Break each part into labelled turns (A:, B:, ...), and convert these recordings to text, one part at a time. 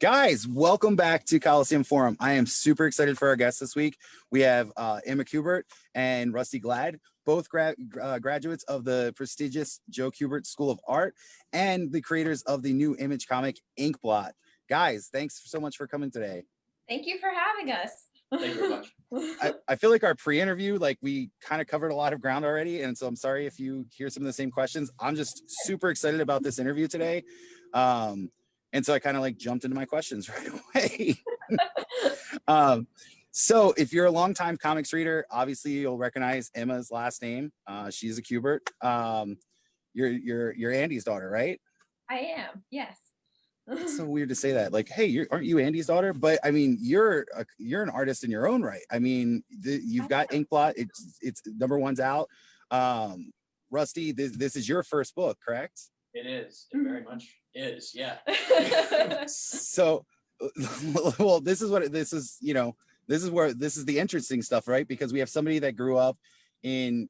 A: Guys, welcome back to Coliseum Forum. I am super excited for our guests this week. We have Emma Kubert and Rusty Glad, both graduates of the prestigious Joe Kubert School of Art and the creators of the new image comic Inkblot. Guys, thanks so much for coming today.
B: Thank you for having us.
C: Thank you very much.
A: I feel like our pre-interview, like we kind of covered a lot of ground already. And so I'm sorry if you hear some of the same questions. I'm just super excited about this interview today. And so I kind of like jumped into my questions right away. So if you're a longtime comics reader, obviously you'll recognize Emma's last name. She's a Kubert. You're Andy's daughter, right?
B: I am, yes.
A: It's so weird to say that. Like, hey, aren't you Andy's daughter? But I mean, you're an artist in your own right. I mean, you've got Inkblot. It's number one's out. Rusty, this is your first book, correct?
C: It is. It very much is. Yeah.
A: So, well, this is where this is the interesting stuff, right? Because we have somebody that grew up in,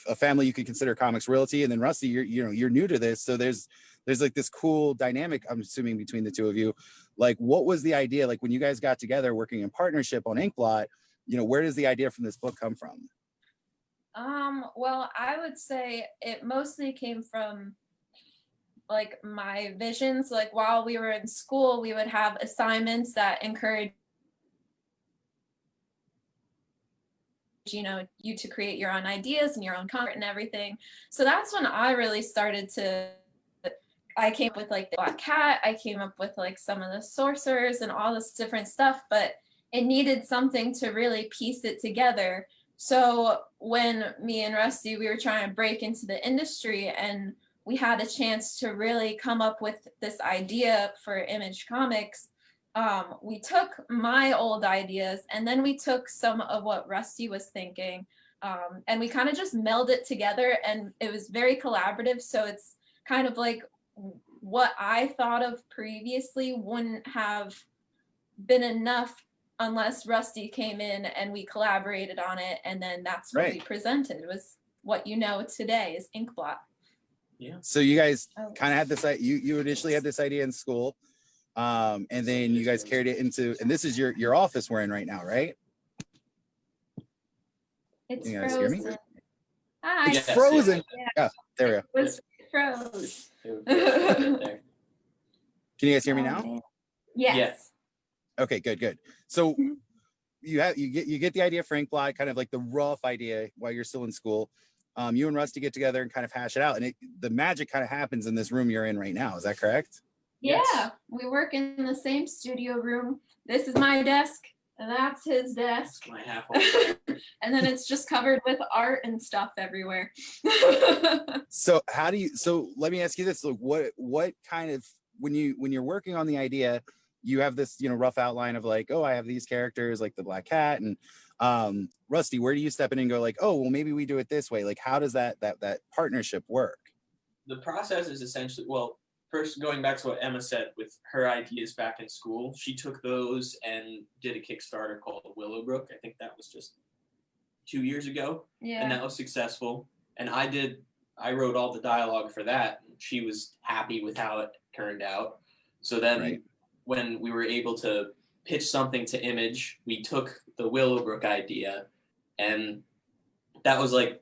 A: a family you could consider comics royalty, and then Rusty, you're new to this. So there's like this cool dynamic, I'm assuming, between the two of you. Like, what was the idea? Like when you guys got together working in partnership on Inkblot, where does the idea from this book come from?
B: Well, I would say it mostly came from like my visions. Like while we were in school, we would have assignments that encourage you to create your own ideas and your own content and everything. So that's when I really started I came up with like the Black Cat, I came up with like some of the sorcerers and all this different stuff, but it needed something to really piece it together. So when me and Rusty, we were trying to break into the industry and we had a chance to really come up with this idea for Image Comics, we took my old ideas and then we took some of what Rusty was thinking, and we kind of just melded it together, and it was very collaborative. So it's kind of like what I thought of previously wouldn't have been enough unless Rusty came in and we collaborated on it, and then that's what we presented. It was what today is Inkblot.
C: Yeah.
A: So you guys kind of had this, you initially had this idea in school, and then you guys carried it into, and this is your office we're in right now, right?
B: It's
A: you guys
B: frozen.
A: hear me?
B: Hi.
A: It's frozen. Yeah, there we go.
B: It froze.
A: Can you guys hear me now?
B: Yes.
A: Okay, good. So you get the idea for Inkblot, kind of like the rough idea while you're still in school. You and Rusty get together and kind of hash it out, and the magic kind of happens in this room you're in right now. Is that correct?
B: Yeah, yes. We work in the same studio room. This is my desk, and that's his desk.
C: My half.
B: And then it's just covered with art and stuff everywhere.
A: So let me ask you this: like, what kind of, when you're working on the idea, you have this rough outline of like, oh, I have these characters like the Black Cat, and Rusty, where do you step in and go like, oh, well, maybe we do it this way? Like, how does that partnership work?
C: The process is essentially, well, first going back to what Emma said with her ideas back in school, she took those and did a Kickstarter called Willowbrook. I think that was just 2 years ago.
B: Yeah.
C: And that was successful. And I wrote all the dialogue for that. And she was happy with how it turned out. So then when we were able to pitch something to Image, we took the Willowbrook idea, and that was like,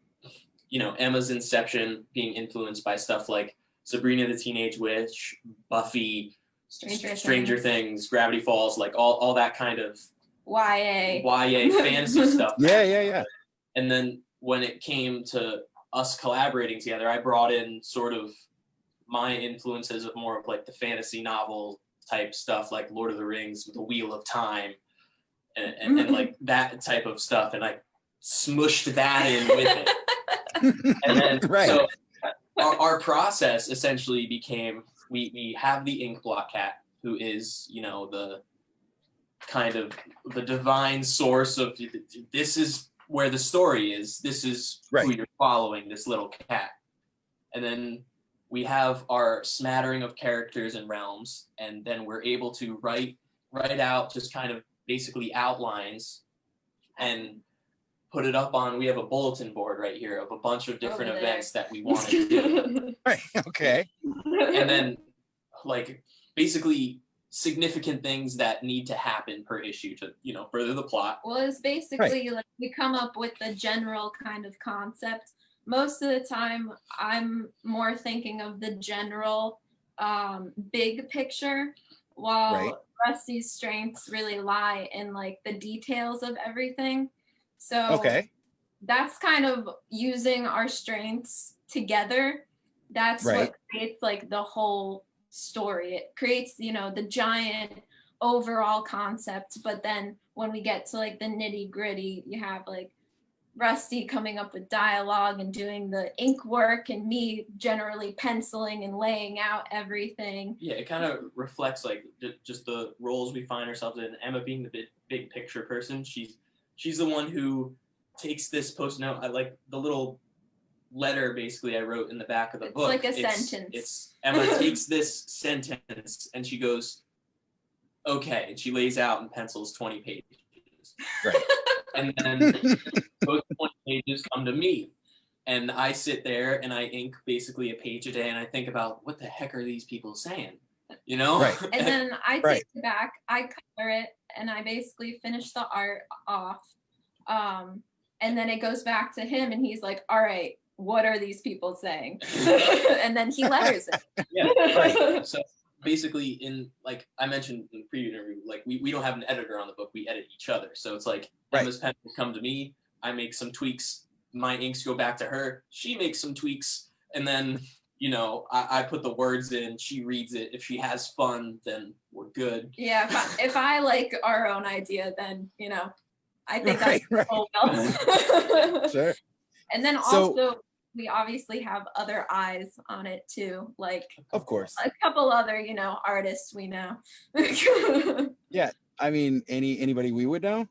C: Emma's inception, being influenced by stuff like Sabrina the Teenage Witch, Buffy, Stranger Things, Gravity Falls, like all that kind of
B: YA
C: fantasy stuff.
A: Yeah.
C: And then when it came to us collaborating together, I brought in sort of my influences of more of like the fantasy novel type stuff, like Lord of the Rings with the Wheel of Time and like that type of stuff, and I smushed that in with it. And then so our process essentially became, we have the Inkblot Cat, who is the kind of the divine source of, this is where the story is, this is who you're following, this little cat. And then we have our smattering of characters and realms, and then we're able to write out just kind of basically outlines and put it up on, we have a bulletin board right here of a bunch of different events that we want to do.
A: Right, okay.
C: And then like basically significant things that need to happen per issue to, you know, further the plot.
B: Well, it's basically like we come up with the general kind of concept. Most of the time, I'm more thinking of the general big picture, while Rusty's strengths really lie in like the details of everything. So that's kind of using our strengths together. That's what creates like the whole story. It creates, you know, the giant overall concept, but then when we get to like the nitty gritty, you have like Rusty coming up with dialogue and doing the ink work, and me generally penciling and laying out everything.
C: Yeah, it kind of reflects like just the roles we find ourselves in. Emma being the big picture person, she's the one who takes this post note. I like the little letter basically I wrote in the back of the book.
B: It's like a sentence.
C: It's Emma takes this sentence and she goes, okay, and she lays out and pencils 20 pages.
A: Right.
C: And then those 20 pages come to me. And I sit there and I ink basically a page a day, and I think about what the heck are these people saying? You know?
A: Right.
B: And then I take it back, I color it, and I basically finish the art off. And then it goes back to him, and he's like, all right, what are these people saying? And then he letters it.
C: Yeah, right. So basically, in like I mentioned in the previous interview, like we don't have an editor on the book, we edit each other. So it's like Emma's pen will come to me, I make some tweaks, my inks go back to her, she makes some tweaks, and then, you know, I put the words in, she reads it. If she has fun, then we're good.
B: Yeah, if I like our own idea, then, you know, I think I well.
A: Sure.
B: And then also, we obviously have other eyes on it too, like
A: of course
B: a couple other, you know, artists we know.
A: Yeah, I mean, anybody we would know?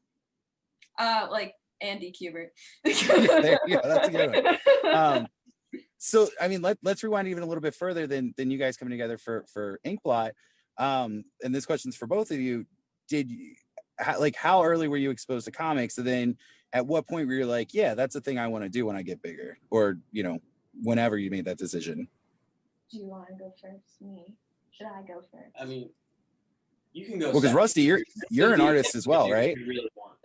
B: Like Andy Kubert.
A: Yeah, that's a good one. So I mean, let's rewind even a little bit further than you guys coming together for Inkblot. And this question's for both of you. Did you how early were you exposed to comics, and then at what point were you like, yeah, that's the thing I want to do when I get bigger, or, you know, whenever you made that decision?
B: Do you want to go first? Me? Should I go first?
C: I mean, you can go.
A: Well, because Rusty, you're an artist as well, right?
C: You really want.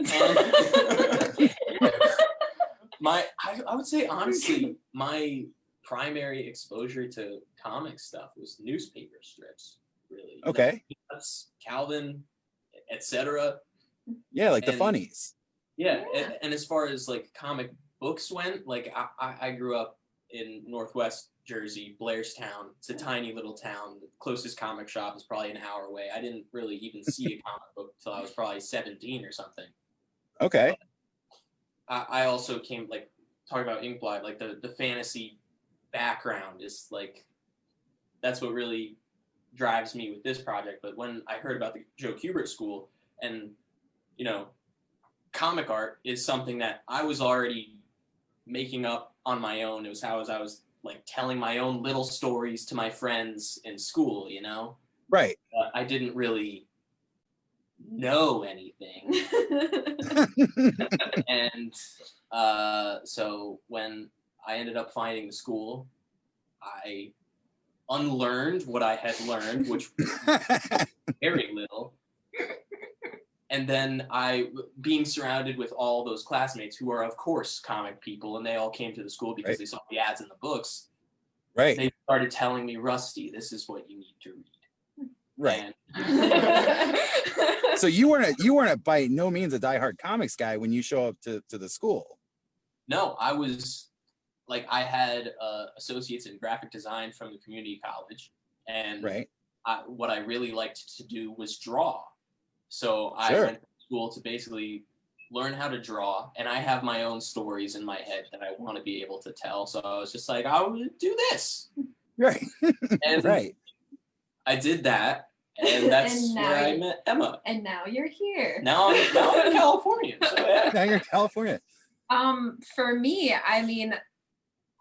C: I would say honestly, my primary exposure to comic stuff was newspaper strips. Really.
A: Okay.
C: That's Calvin, etc.
A: Yeah, like the funnies.
C: Yeah, and as far as like comic books went, like I grew up in Northwest Jersey, Blairstown. It's a tiny little town. The closest comic shop is probably an hour away. I didn't really even see a comic book until I was probably 17 or something.
A: Okay.
C: I also came, like, talking about Inkblot, like the fantasy background is like, that's what really drives me with this project. But when I heard about the Joe Kubert School, and, you know, comic art is something that I was already making up on my own. It was how I was like telling my own little stories to my friends in school, you know?
A: Right.
C: I didn't really know anything. And so when I ended up finding the school, I unlearned what I had learned, which was very little. And then being surrounded with all those classmates who are, of course, comic people, and they all came to the school because they saw the ads in the books.
A: Right.
C: They started telling me, Rusty, this is what you need to read.
A: Right. So you weren't by no means a diehard comics guy when you show up to the school.
C: No, I was like, I had associates in graphic design from the community college, and what I really liked to do was draw. So I went to school to basically learn how to draw, and I have my own stories in my head that I want to be able to tell. So I was just like, I would do this.
A: Right.
C: And I did that, and that's where I met Emma.
B: And now you're here.
C: Now I'm in California. So yeah.
A: Now you're in California.
B: For me, I mean,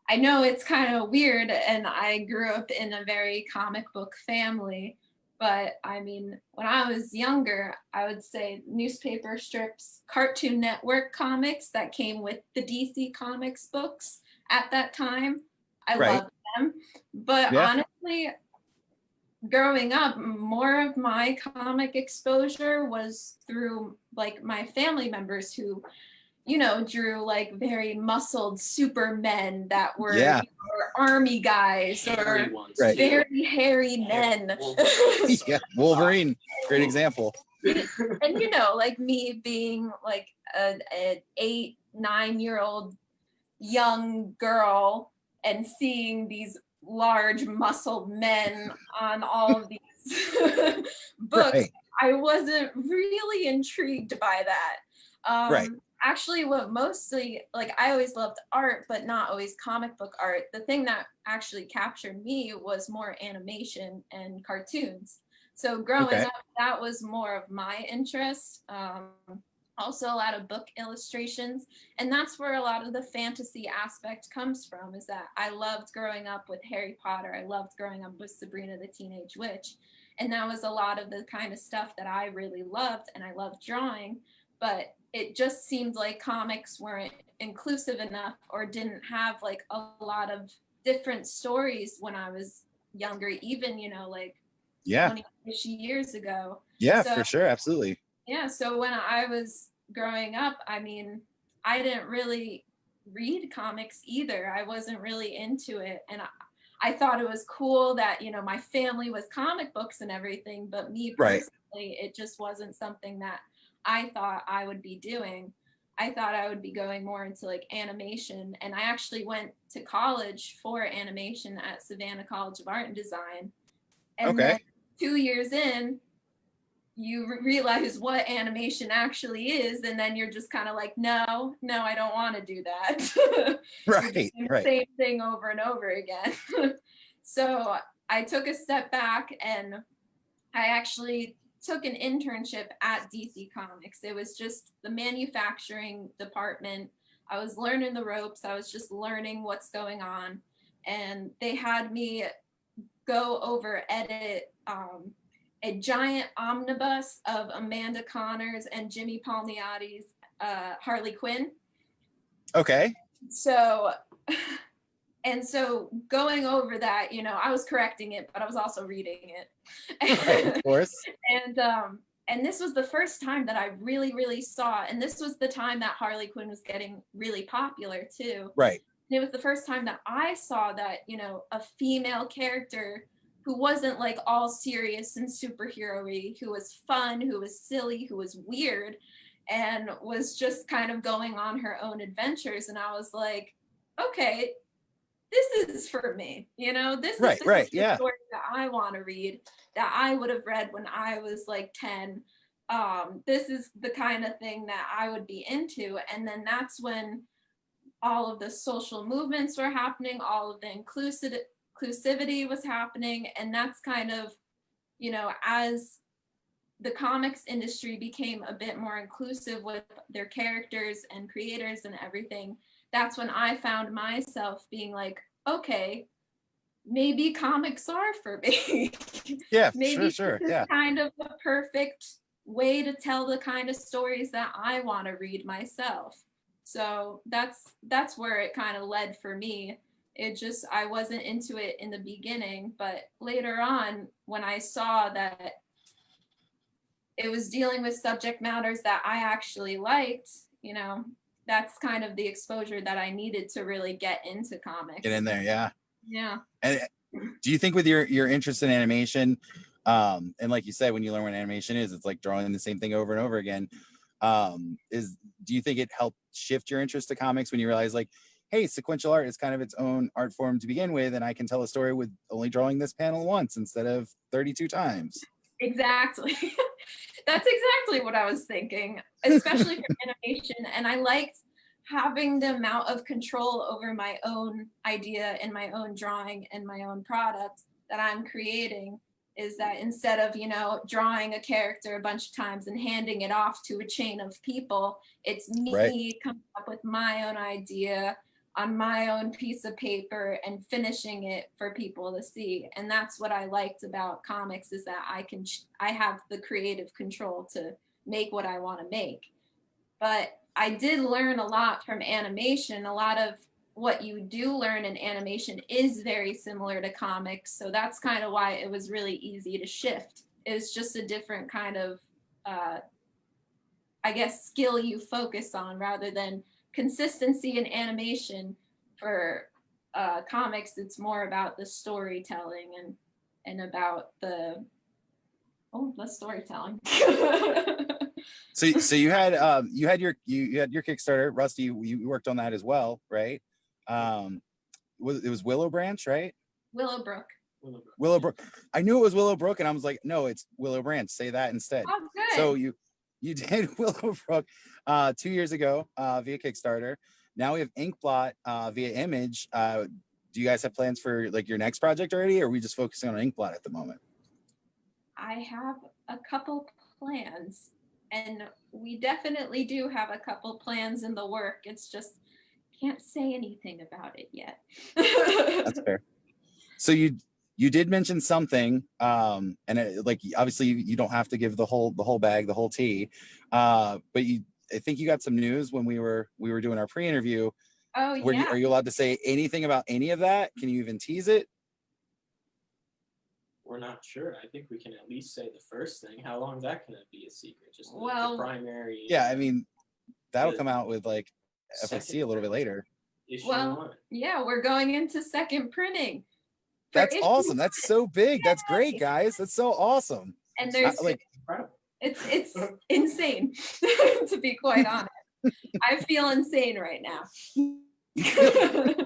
B: I know it's kind of weird, and I grew up in a very comic book family. But I mean, when I was younger, I would say newspaper strips, Cartoon Network comics that came with the DC Comics books at that time. I loved them. But honestly, growing up, more of my comic exposure was through like my family members who, you know, drew like very muscled supermen that were,
A: Yeah.
B: you know, or army guys or
C: Hairy ones,
A: Right.
C: too.
B: very hairy men.
A: Yeah, Wolverine, great example.
B: And you know, like me being like an 8, 9-year-old young girl and seeing these large muscled men on all of these books,
A: Right.
B: I wasn't really intrigued by that.
A: Right.
B: Actually, what mostly, like, I always loved art, but not always comic book art. The thing that actually captured me was more animation and cartoons. So growing
A: Okay.
B: up, that was more of my interest. Also a lot of book illustrations, and that's where a lot of the fantasy aspect comes from, is that I loved growing up with Harry Potter. I loved growing up with Sabrina the Teenage Witch, and that was a lot of the kind of stuff that I really loved, and I loved drawing, but it just seemed like comics weren't inclusive enough or didn't have like a lot of different stories when I was younger, even, you know, like
A: Yeah.
B: 20-ish years ago.
A: Yeah,
B: So
A: for sure. Absolutely.
B: yeah, so when I was growing up, I mean, I didn't really read comics either. I wasn't really into it. And I thought it was cool that, you know, my family was comic books and everything, but me
A: Right.
B: personally, it just wasn't something that I thought I would be doing. I thought I would be going more into like animation. And I actually went to college for animation at Savannah College of Art and Design. And
A: Okay.
B: then 2 years in, you realize what animation actually is, and then you're just kind of like, no, I don't want to do that. You're just
A: Right.
B: doing the
A: Right.
B: same thing over and over again. So I took a step back and I actually took an internship at DC Comics. It was just the manufacturing department. I was learning the ropes. I was just learning what's going on, and they had me go over edit a giant omnibus of Amanda Connor's and Jimmy Palmiotti's Harley Quinn.
A: Okay.
B: So, and so going over that, you know, I was correcting it, but I was also reading it.
A: Right. Of course.
B: And this was the first time that I really saw, and this was the time that Harley Quinn was getting really popular too.
A: Right.
B: And it was the first time that I saw that, you know, a female character who wasn't like all serious and superhero-y, who was fun, who was silly, who was weird, and was just kind of going on her own adventures. And I was like, okay, this is for me, you know, this
A: Right,
B: is the
A: right,
B: kind of
A: yeah.
B: story that I want to read, that I would have read when I was like 10. This is the kind of thing that I would be into. And then that's when all of the social movements were happening, all of the inclusivity was happening. And that's kind of, you know, as the comics industry became a bit more inclusive with their characters and creators and everything, that's when I found myself being like, okay, maybe comics are for me.
A: Yeah,
B: Maybe
A: sure.
B: this is
A: Yeah.
B: kind of the perfect way to tell the kind of stories that I want to read myself. So that's where it kind of led for me. It just, I wasn't into it in the beginning, but later on, when I saw that it was dealing with subject matters that I actually liked, you know, that's kind of the exposure that I needed to really get into comics.
A: Get in there. Yeah.
B: Yeah.
A: And do you think with your interest in animation, and like you said, when you learn what animation is, it's like drawing the same thing over and over again. Do you think it helped shift your interest to comics when you realize like, hey, sequential art is kind of its own art form to begin with, and I can tell a story with only drawing this panel once instead of 32 times?
B: Exactly. That's exactly what I was thinking, especially for animation. And I liked having the amount of control over my own idea and my own drawing and my own product that I'm creating, is that instead of, you know, drawing a character a bunch of times and handing it off to a chain of people, it's me
A: Right.
B: coming up with my own idea on my own piece of paper and finishing it for people to see. And that's what I liked about comics, is that I have the creative control to make what I want to make. But I did learn a lot from animation. A lot of what you do learn in animation is very similar to comics. So that's kind of why it was really easy to shift. It's just a different kind of, I guess, skill you focus on rather than consistency in animation. For comics, it's more about the storytelling and about the storytelling.
A: So you had your Kickstarter, Rusty. You worked on that as well, right? It was Willow Branch, right?
B: Willowbrook.
A: Willowbrook. I knew it was Willowbrook, and I was like, no, it's Willow Branch. Say that instead.
B: Oh, good.
A: So you did Willowbrook 2 years ago via Kickstarter. Now we have Inkblot via Image. Do you guys have plans for like your next project already, or are we just focusing on Inkblot at the moment?
B: I have a couple plans, and we definitely do have a couple plans in the work. It's just can't say anything about it yet.
A: That's fair. So you did mention something, and like obviously you don't have to give the whole bag, the whole tea, but I think you got some news when we were doing our pre-interview.
B: Oh, yeah.
A: Are you allowed to say anything about any of that? Can you even tease it?
C: We're not sure. I think we can at least say the first thing. How long is that going to be a secret? Just
B: the
C: primary.
A: Yeah, I mean, that'll come out with like FSC a little bit later.
B: Well, yeah, we're going into second printing.
A: That's awesome. That's so big. That's great, guys. That's so awesome.
B: And there's it's insane, to be quite honest. I feel insane right now.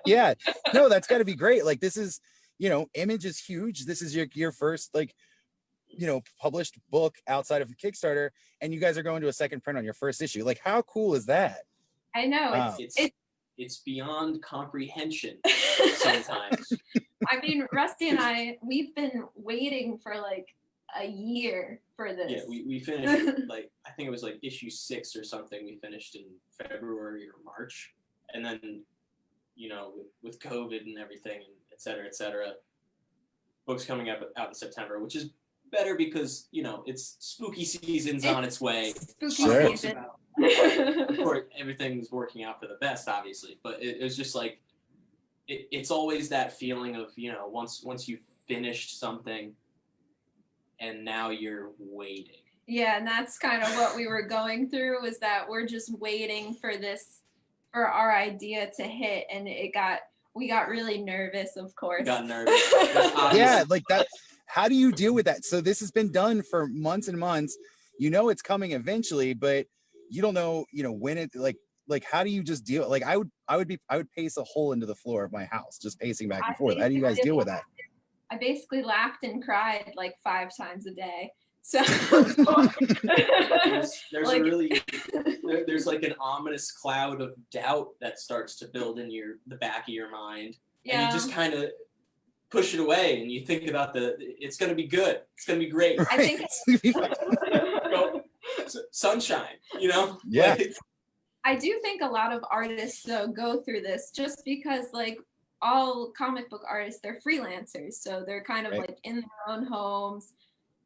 A: Yeah, no, that's got to be great. Like this is, Image is huge. This is your first like, published book outside of Kickstarter, and you guys are going to a second print on your first issue. Like, how cool is that?
B: I know
C: it's beyond comprehension sometimes.
B: I mean, Rusty and we've been waiting for like a year for this.
C: Yeah, we finished like I think it was like issue 6 or something. We finished in February or March, and then with COVID and everything, and et cetera, books coming out in September, which is better because it's spooky season's on its way.
B: Spooky season.
C: Of course, everything's working out for the best, obviously, but it was just like it's always that feeling of once you've finished something and now you're waiting.
B: Yeah, and that's kind of what we were going through, was that we're just waiting for our idea to hit, and we got really nervous, of course.
C: Got nervous.
A: Yeah, like that. How do you deal with that? So this has been done for months and months. It's coming eventually, but you don't know, when it like how do you just deal? Like I would pace a hole into the floor of my house, just pacing back and forth. How do you guys deal with that?
B: I basically laughed and cried like 5 times a day. So
C: there's like an ominous cloud of doubt that starts to build in the back of your mind. Yeah. And you just kind of push it away and you think about it's going to be good. It's going to be great.
B: Right. I think
C: sunshine,
A: Yeah.
C: Like,
B: I do think a lot of artists though go through this just because like all comic book artists, they're freelancers. So they're kind of like in their own homes,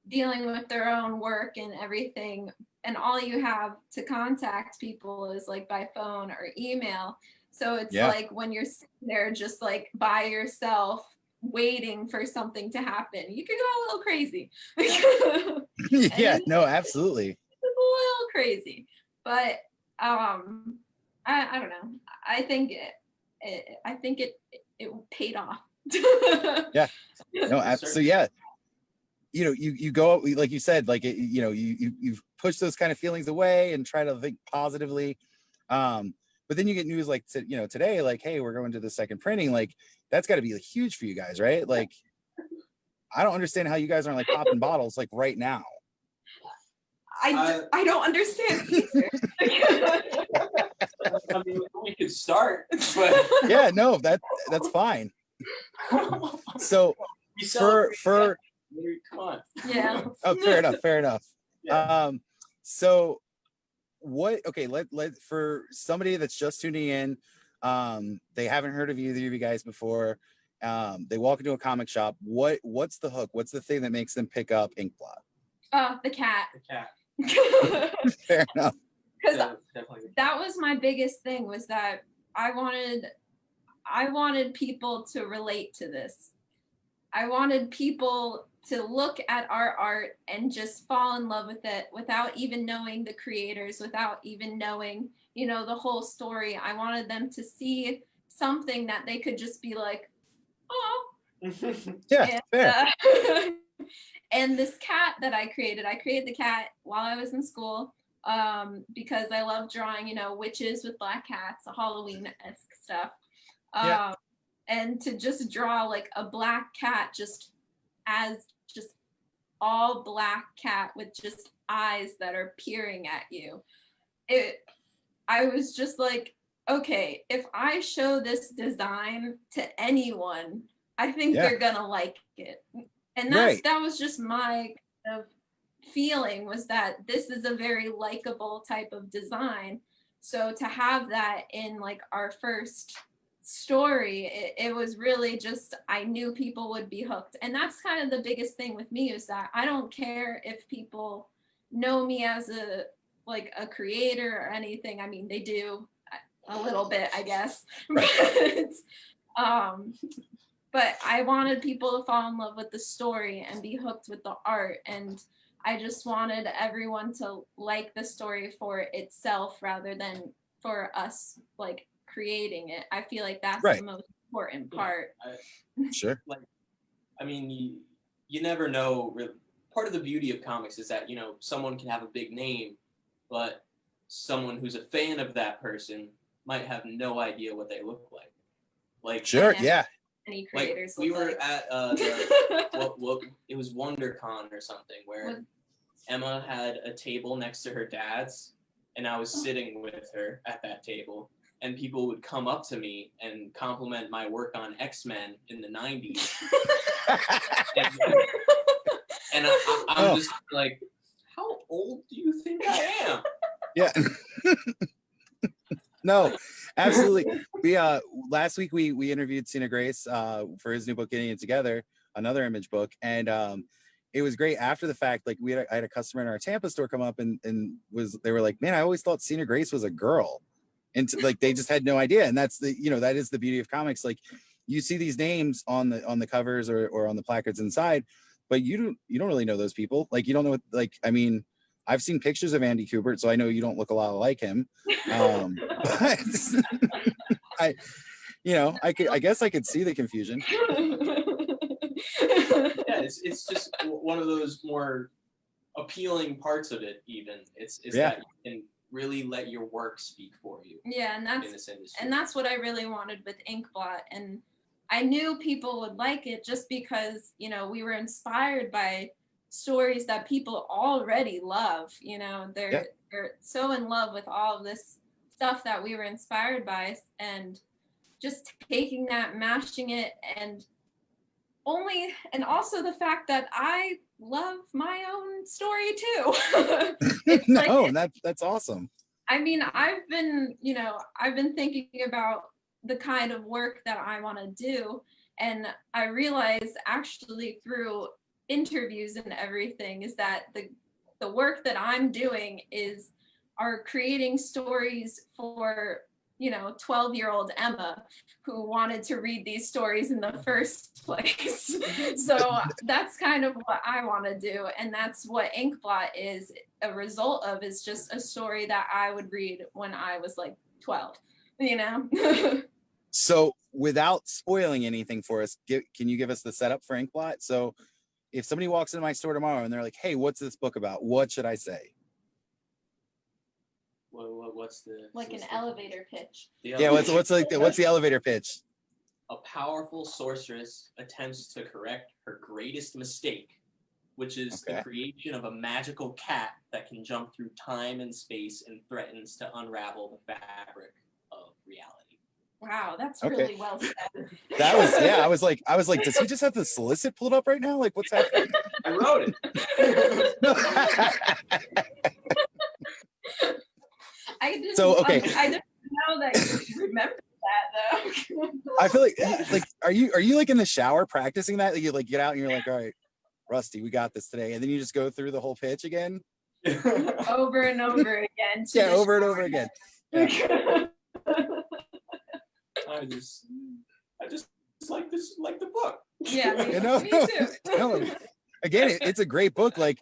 B: dealing with their own work and everything. And all you have to contact people is like by phone or email. So it's like when you're sitting there just like by yourself waiting for something to happen, you could go a little crazy.
A: Yeah, no, absolutely.
B: It's a little crazy. But I don't know. I think it paid off.
A: Yeah. No, so yeah. You go, like you said, like you push those kind of feelings away and try to think positively. But then you get news like today, like, hey, we're going to the second printing. Like that's got to be like, huge for you guys, right? Like I don't understand how you guys aren't like popping bottles like right now.
B: I don't understand either.
C: I mean, we could start, but
A: yeah, no, that's fine. So for
C: come on.
B: Yeah.
A: Oh, fair enough.
C: Yeah.
A: So let for somebody that's just tuning in, they haven't heard of either of you guys before. They walk into a comic shop. What's the hook? What's the thing that makes them pick up Inkblot?
B: The cat.
C: The cat.
A: Fair enough.
B: Because that was my biggest thing, was that I wanted I wanted people to relate to this. I wanted people to look at our art and just fall in love with it without even knowing the creators, without even knowing, you know, the whole story. I wanted them to see something that they could just be like, oh.
A: Yeah,
B: And,
A: fair.
B: and this cat that I created the cat while I was in school, because I love drawing, you know, witches with black cats, Halloween-esque stuff.
A: Yeah.
B: And to just draw like a black cat just all black cat with just eyes that are peering at you. I was just like, okay, if I show this design to anyone, I think they're gonna like it. And that was just my kind of feeling, was that this is a very likable type of design. So to have that in like our first story, it was really just, I knew people would be hooked. And that's kind of the biggest thing with me, is that I don't care if people know me as a creator or anything. I mean, they do a little bit, I guess. But I wanted people to fall in love with the story and be hooked with the art. And I just wanted everyone to like the story for itself rather than for us like creating it. I feel like that's the most important part.
A: Sure.
C: Like, I mean, you never know. Part of the beauty of comics is that, you know, someone can have a big name, but someone who's a fan of that person might have no idea what they look like. Like,
A: sure, yeah.
B: Any creators?
C: Like, we were at it was WonderCon or something, where Emma had a table next to her dad's, and I was sitting with her at that table, and people would come up to me and compliment my work on X-Men in the 90s. and I'm just like, how old do you think I am?
A: Yeah. No, absolutely. We last week we interviewed Cena Grace for his new book, Getting It Together, another image book, and it was great. After the fact, like I had a customer in our Tampa store come up and they were like, man, I always thought Cena Grace was a girl, and like they just had no idea. And that's the, you know, that is the beauty of comics. Like you see these names on the covers or on the placards inside, but you don't really know those people. Like you don't know what, like, I mean, I've seen pictures of Andy Kubert, so I know you don't look a lot like him. But I guess I could see the confusion.
C: Yeah, it's just one of those more appealing parts of it. Even it's that you can really let your work speak for you.
B: Yeah, and that's
C: in this industry.
B: And that's what I really wanted with Inkblot, and I knew people would like it just because, you know, we were inspired by stories that people already love. You know, they're so in love with all of this stuff that we were inspired by, and just taking that, mashing it, and also the fact that I love my own story too.
A: No, that's awesome.
B: I mean, I've been thinking about the kind of work that I want to do, and I realized actually through interviews and everything is that the work that I'm doing are creating stories for, you know, 12-year-old Emma who wanted to read these stories in the first place. So that's kind of what I want to do, and that's what Inkblot is a result of, is just a story that I would read when I was like 12, you know.
A: So without spoiling anything for us, can you give us the setup for Inkblot? So if somebody walks into my store tomorrow and they're like, hey, what's this book about? What should I say?
C: What's the
B: like an elevator pitch?
A: Yeah, what's the elevator pitch?
C: A powerful sorceress attempts to correct her greatest mistake, which is the creation of a magical cat that can jump through time and space and threatens to unravel the fabric of reality.
B: Wow, that's really well said.
A: That was, yeah, I was like, does he just have the solicit pulled up right now? Like, what's happening?
C: I wrote it.
B: I didn't know that you remembered that though.
A: I feel like are you like in the shower practicing that? Like you like get out and you're like, all right, Rusty, we got this today, and then you just go through the whole pitch again,
B: over and over again.
A: Yeah, over and over again. Yeah.
C: I just like this, like the book.
B: Yeah, me,
A: You know,
B: me too.
A: no, again, it's a great book. Like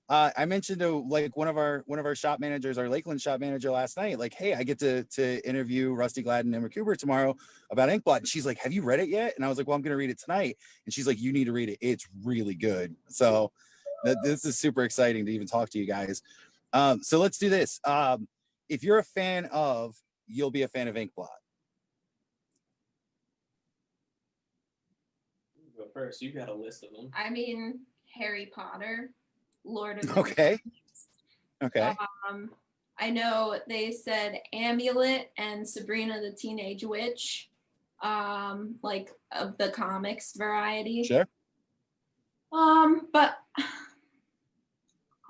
A: I mentioned to like one of our shop managers, our Lakeland shop manager last night, like, hey, I get to interview Rusty Gladden and Kubert tomorrow about Inkblot. And she's like, have you read it yet? And I was like, well, I'm going to read it tonight. And she's like, you need to read it. It's really good. So this is super exciting to even talk to you guys. So let's do this. If you're a fan of, you'll be a fan of Inkblot.
C: Go first. You got a list of them.
B: I mean, Harry Potter, Lord of the
A: Okay. Okay.
B: I know they said Amulet and Sabrina the Teenage Witch, like of the comics variety.
A: Sure.
B: But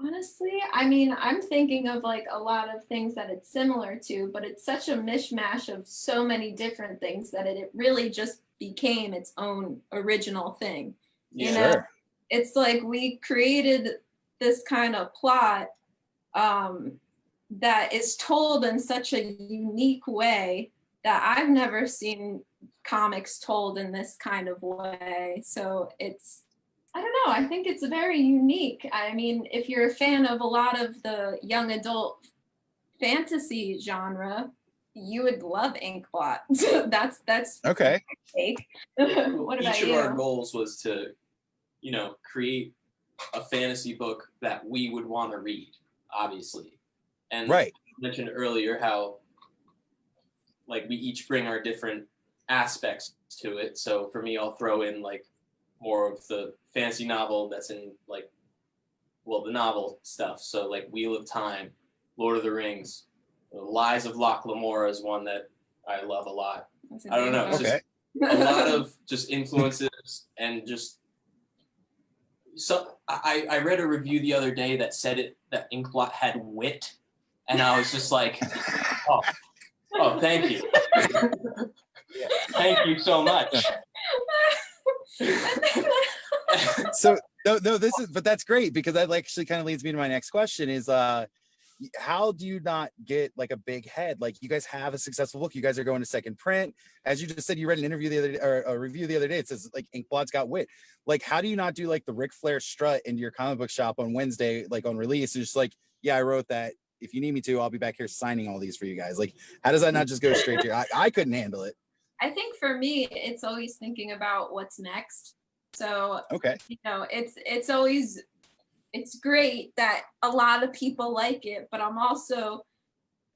B: honestly, I mean, I'm thinking of like a lot of things that it's similar to, but it's such a mishmash of so many different things that it really just became its own original thing. You know,
A: Sure.
B: it's like we created this kind of plot that is told in such a unique way that I've never seen comics told in this kind of way. So it's, I don't know, I think it's very unique. I mean, if you're a fan of a lot of the young adult fantasy genre, you would love Inkblot. that's
A: Okay.
B: take. What about
C: Each of
B: you?
C: our goals was to, you know, create a fantasy book that we would want to read, obviously. And
A: Right.
C: I mentioned earlier how, like, we each bring our different aspects to it. So for me, I'll throw in like more of the fantasy novel that's in like, well, the novel stuff. So like Wheel of Time, Lord of the Rings, The Lies of Locke Lamora is one that I love a lot. I don't know. It's
A: Okay.
C: just a lot of just influences and just so I read a review the other day that said that Inkblot had wit, and I was just like, oh, thank you. Thank you so much.
A: So no, this is, but that's great because that actually kind of leads me to my next question is, how do you not get like a big head? Like you guys have a successful book. You guys are going to second print. As you just said, you read an interview the other day, or a review the other day. It says like Inkblot's got wit. Like, how do you not do like the Ric Flair strut into your comic book shop on Wednesday, like on release? And just like, yeah, I wrote that. If you need me to, I'll be back here signing all these for you guys. Like, how does that not just go straight to your, I couldn't handle it.
B: I think for me, it's always thinking about what's next. So,
A: Okay.
B: you know, it's always, it's great that a lot of people like it, but I'm also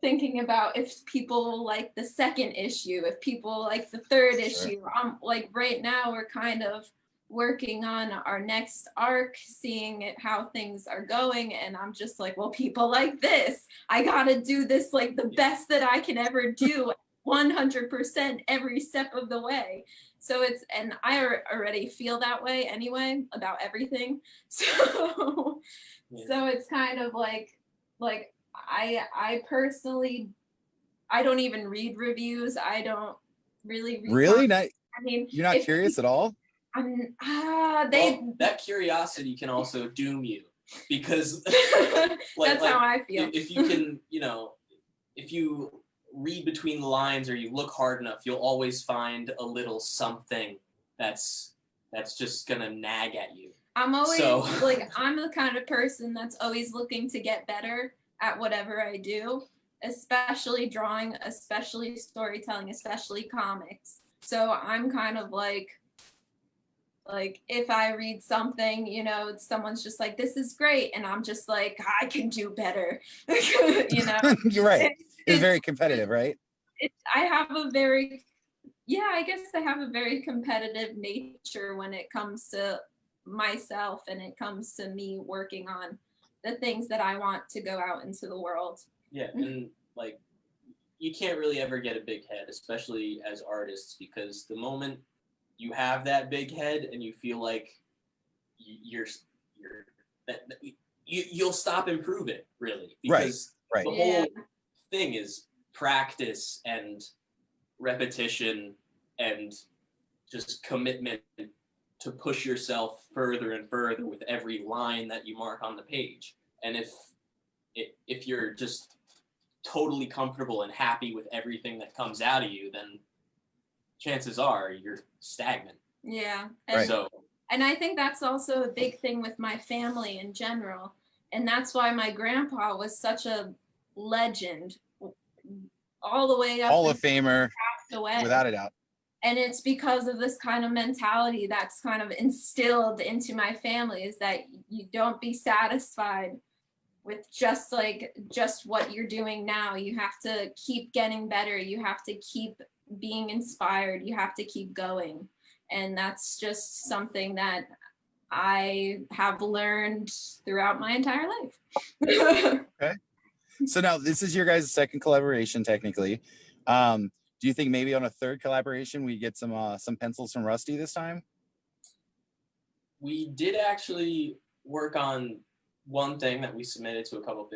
B: thinking about if people like the second issue, if people like the third
A: Sure.
B: issue. I'm like right now we're kind of working on our next arc, seeing how things are going, and I'm just like, well, people like this. I gotta do this like the best that I can ever do, 100% every step of the way. So it's, and I already feel that way anyway about everything. So, so it's kind of like I personally, I don't even read reviews. I don't really read.
A: Really? Not,
B: I mean,
A: you're not curious at all?
C: Well, that curiosity can also doom you because
B: that's how I feel.
C: If you can, you know, if you read between the lines or you look hard enough, you'll always find a little something that's just gonna nag at you.
B: I'm always like, I'm the kind of person that's always looking to get better at whatever I do, especially drawing, especially storytelling, especially comics. So I'm kind of like if I read something, you know, someone's just like, this is great, and I'm just like, I can do better. You know.
A: You're right. It's very competitive, right?
B: I have a very, yeah, I guess I have a very competitive nature when it comes to myself and it comes to me working on the things that I want to go out into the world.
C: Yeah, and like you can't really ever get a big head, especially as artists, because the moment you have that big head and you feel like you'll stop improving, really, because
A: right.
C: the whole thing is practice and repetition and just commitment to push yourself further and further with every line that you mark on the page. And if you're just totally comfortable and happy with everything that comes out of you, then chances are you're stagnant.
B: Yeah.
A: Right.
B: And I think that's also a big thing with my family in general. And that's why my grandpa was such a legend all the way up
A: Hall of
B: until he
A: Famer,
B: passed away.
A: without a doubt.
B: And it's because of this kind of mentality that's kind of instilled into my family, is that you don't be satisfied with just what you're doing now. You have to keep getting better. You have to keep being inspired. You have to keep going. And that's just something that I have learned throughout my entire life.
A: Okay. So now this is your guys' second collaboration, technically. Do you think maybe on a third collaboration we get some pencils from Rusty this time?
C: We did actually work on one thing that we submitted to a couple of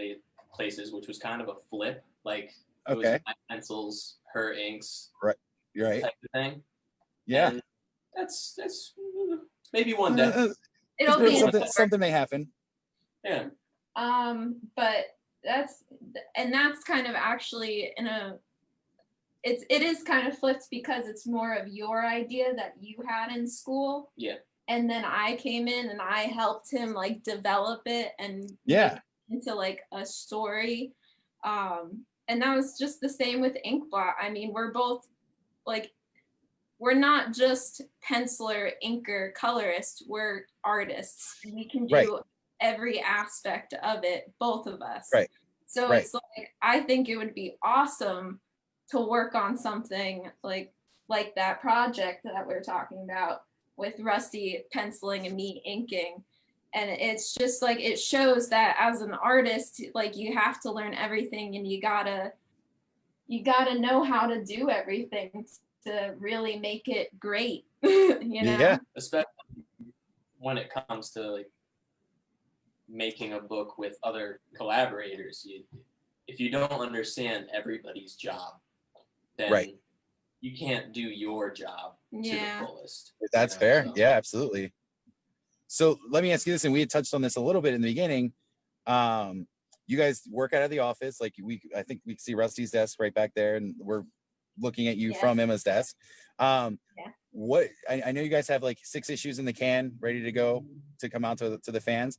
C: places, which was kind of a flip. Like, it was my pencils, her inks,
A: right? You're right.
C: Type of thing.
A: Yeah.
C: And that's maybe one day.
B: It'll be
A: something may happen.
C: Yeah.
B: But that's kind of actually it is kind of flipped, because it's more of your idea that you had in school.
C: Yeah.
B: And then I came in and I helped him like develop it and make it into like a story. And that was just the same with Inkblot. I mean, we're both like, we're not just penciler, inker, colorist, we're artists. We can do every aspect of it, both of us.
A: Right.
B: So it's like, I think it would be awesome to work on something like that project that we're talking about, with Rusty penciling and me inking. And it's just like, it shows that as an artist, like, you have to learn everything, and you gotta know how to do everything to really make it great. You know?
A: Yeah.
C: Especially when it comes to like making a book with other collaborators, if you don't understand everybody's job, then you can't do your job to the fullest.
A: That's fair. So. Yeah, absolutely. So let me ask you this, and we had touched on this a little bit in the beginning. You guys work out of the office. Like, I think we see Rusty's desk right back there, and we're looking at you from Emma's desk. What I know you guys have like 6 issues in the can ready to go to come out to the fans.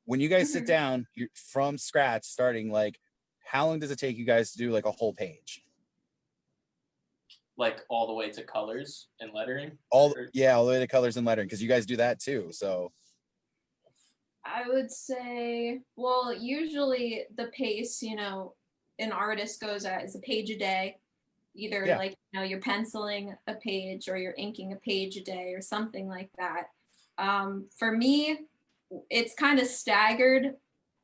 A: When you guys sit down, you're from scratch starting, like, how long does it take you guys to do like a whole page?
C: Like all the way to colors and lettering?
A: All the way to colors and lettering, because you guys do that too. So
B: I would say, well, usually the pace, an artist goes at is a page a day. Either like, you're penciling a page or you're inking a page a day or something like that. For me, it's kind of staggered,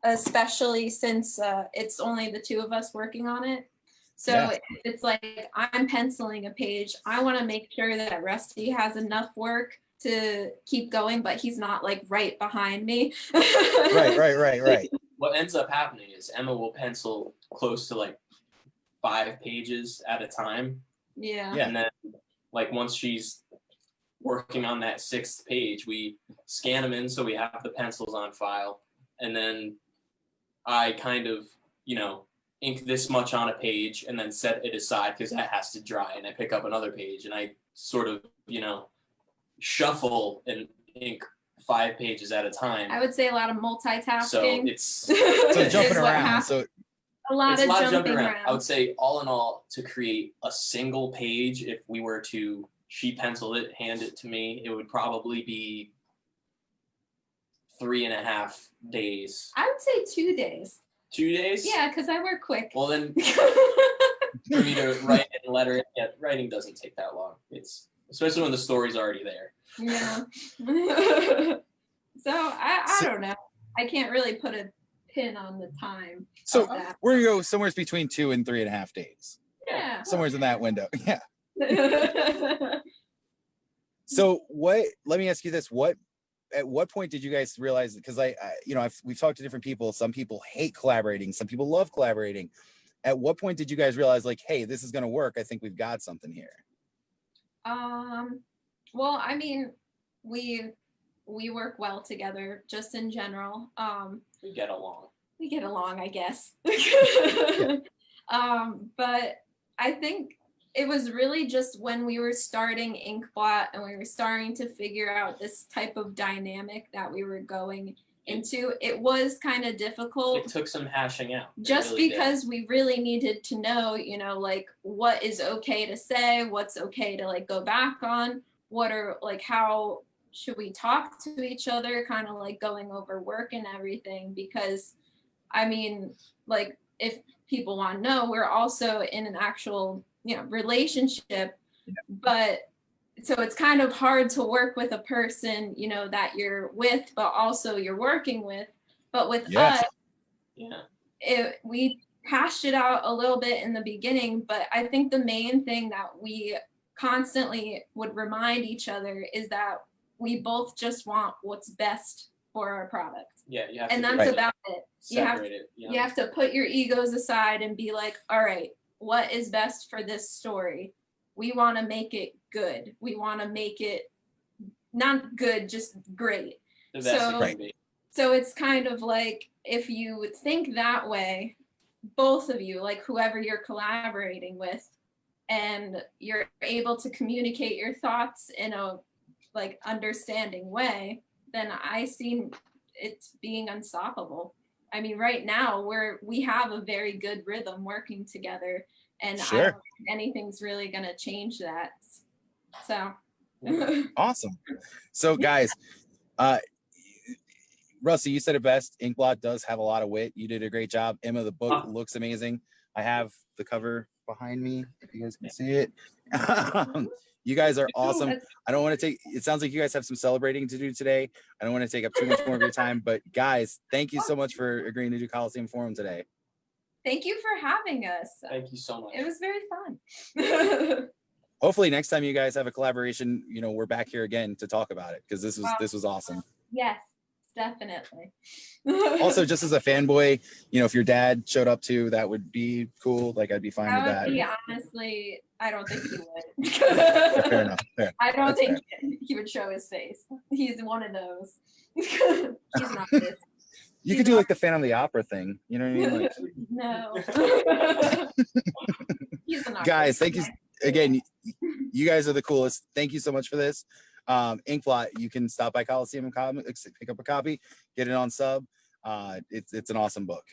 B: especially since it's only the 2 of us working on it. So it's like, I'm penciling a page. I want to make sure that Rusty has enough work to keep going, but he's not like right behind me.
A: Right.
C: What ends up happening is Emma will pencil close to like 5 pages at a time.
B: Yeah.
C: And then like once she's working on that 6th page, we scan them in so we have the pencils on file. And then I kind of, ink this much on a page and then set it aside because that has to dry, and I pick up another page and I sort of, shuffle and ink 5 pages at a time.
B: I would say a lot of multitasking.
C: So it's
A: so jumping around. So
B: a lot of jumping around.
C: I would say all in all, to create a single page, if we were to sheet pencil it, hand it to me, it would probably be 3.5 days.
B: I would say 2 days.
C: 2 days?
B: Yeah, because I work quick.
C: Well, then for me to write and letter, writing doesn't take that long. It's especially when the story's already there.
B: Yeah. So I don't know. I can't really put a pin on the time.
A: So we're gonna go somewhere between 2 and 3.5 days.
B: Yeah.
A: Somewhere's in that window. Yeah. So let me ask you this. At what point did you guys realize, because we've talked to different people. Some people hate collaborating. Some people love collaborating. At what point did you guys realize, like, hey, this is going to work? I think we've got something here.
B: Well, I mean, we work well together just in general.
C: We get along.
B: We get along, I guess. But I think it was really just when we were starting Inkblot and we were starting to figure out this type of dynamic that we were going into. It was kind of difficult.
C: It took some hashing out.
B: Just really because we really needed to know, you know, like what is okay to say, what's okay to like go back on, what are like, how should we talk to each other, kind of like going over work and everything. Because I mean, like if people want to know, we're also in an actual, you know, relationship, but so it's kind of hard to work with a person, you know, that you're with, but also you're working with. But with us, we hashed it out a little bit in the beginning, but I think the main thing that we constantly would remind each other is that we both just want what's best for our product.
C: Yeah, you have
B: and
C: to
B: that's about it.
C: Separate it.
B: You have to put your egos aside and be like, all right, what is best for this story? We want to make it good. We want to make it not good, just great.
C: The best it can be.
B: So it's kind of like, if you think that way, both of you, like whoever you're collaborating with, and you're able to communicate your thoughts in a like understanding way, then I see it being unstoppable. I mean, right now we have a very good rhythm working together, and I don't think anything's really gonna change that. So
A: awesome. So guys, Rusty, you said it best. Inkblot does have a lot of wit. You did a great job. Emma, the book looks amazing. I have the cover behind me, if you guys can see it. You guys are awesome. I don't want to take, it sounds like you guys have some celebrating to do today. I don't want to take up too much more of your time, but guys, thank you so much for agreeing to do Coliseum Forum today.
B: Thank you for having us.
C: Thank you so much.
B: It was very fun.
A: Hopefully next time you guys have a collaboration, you know, we're back here again to talk about it, because this was awesome.
B: Yes, definitely.
A: Also, just as a fanboy, you know, if your dad showed up too, that would be cool. Like, I'd be fine with that.
B: Be, honestly, I don't think he would.
A: Fair enough.
B: I don't think he would show his face. He's one of those. He's not this.
A: You could do like the Phantom of the Opera thing. You know what I mean? Like,
B: no. He's an
A: guys, thank you again. You guys are the coolest. Thank you so much for this. Inkblot, you can stop by Coliseum and Comics, pick up a copy, get it on sub. It's an awesome book.